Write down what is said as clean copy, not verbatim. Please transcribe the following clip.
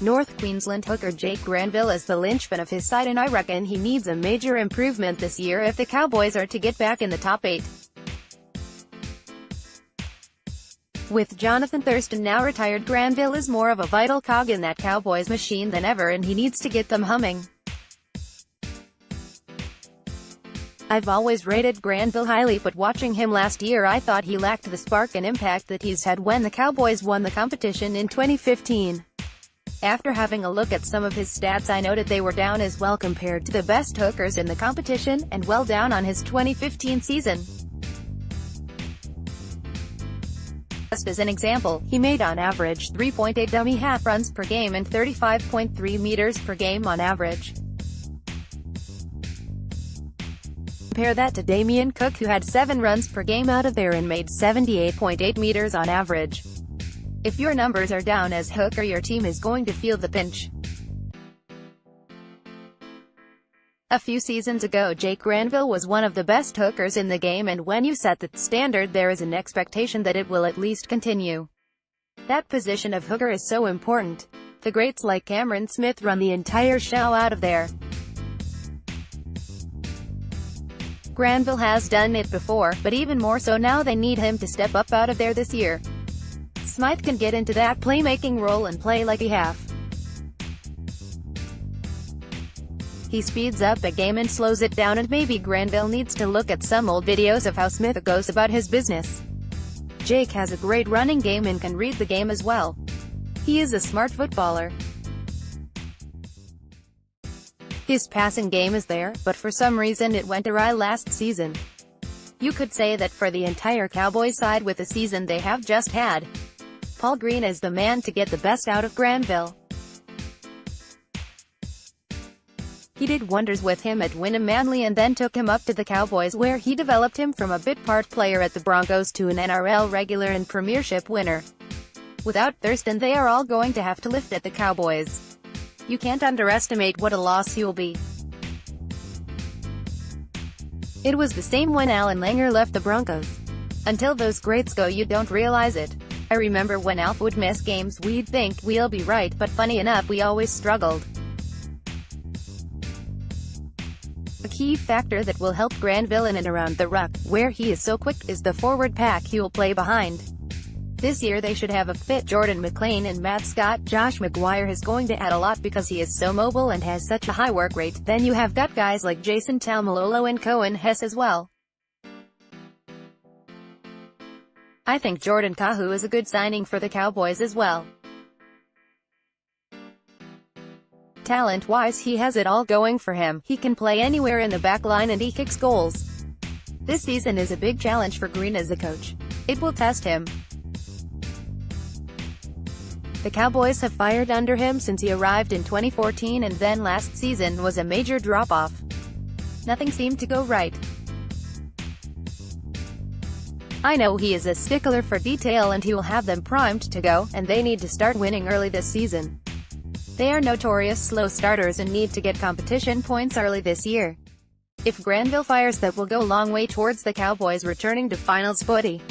North Queensland hooker Jake Granville is the linchpin of his side, and I reckon he needs a major improvement this year if the Cowboys are to get back in the top 8. With Johnathan Thurston now retired, Granville is more of a vital cog in that Cowboys machine than ever, and he needs to get them humming. I've always rated Granville highly, but watching him last year I thought he lacked the spark and impact that he's had when the Cowboys won the competition in 2015. After having a look at some of his stats, I noted they were down as well compared to the best hookers in the competition, and well down on his 2015 season. Just as an example, he made on average 3.8 dummy half runs per game and 35.3 meters per game on average. Compare that to Damien Cook, who had 7 runs per game out of there and made 78.8 meters on average. If your numbers are down as hooker, your team is going to feel the pinch. A few seasons ago, Jake Granville was one of the best hookers in the game, and when you set that standard, there is an expectation that it will at least continue. That position of hooker is so important. The greats like Cameron Smith run the entire show out of there. Granville has done it before, but even more so now they need him to step up out of there this year. Smythe can get into that playmaking role and play like a half. He speeds up a game and slows it down, and maybe Granville needs to look at some old videos of how Smith goes about his business. Jake has a great running game and can read the game as well. He is a smart footballer. His passing game is there, but for some reason it went awry last season. You could say that for the entire Cowboys side with the season they have just had. Paul Green is the man to get the best out of Granville. He did wonders with him at Wynnum Manly and then took him up to the Cowboys, where he developed him from a bit-part player at the Broncos to an NRL regular and premiership winner. Without Thurston, they are all going to have to lift at the Cowboys. You can't underestimate what a loss he will be. It was the same when Alan Langer left the Broncos. Until those greats go, you don't realize it. I remember when Alf would miss games, we'd think, we'll be right, but funny enough we always struggled. A key factor that will help Granville in and around the ruck, where he is so quick, is the forward pack he will play behind. This year they should have a fit Jordan McLean and Matt Scott. Josh McGuire is going to add a lot because he is so mobile and has such a high work rate. Then you have got guys like Jason Taumalolo and Cohen Hess as well. I think Jordan Kahu is a good signing for the Cowboys as well. Talent-wise, he has it all going for him. He can play anywhere in the back line and he kicks goals. This season is a big challenge for Green as a coach. It will test him. The Cowboys have fired under him since he arrived in 2014, and then last season was a major drop-off. Nothing seemed to go right. I know he is a stickler for detail and he will have them primed to go, and they need to start winning early this season. They are notorious slow starters and need to get competition points early this year. If Granville fires, that will go a long way towards the Cowboys returning to finals footy.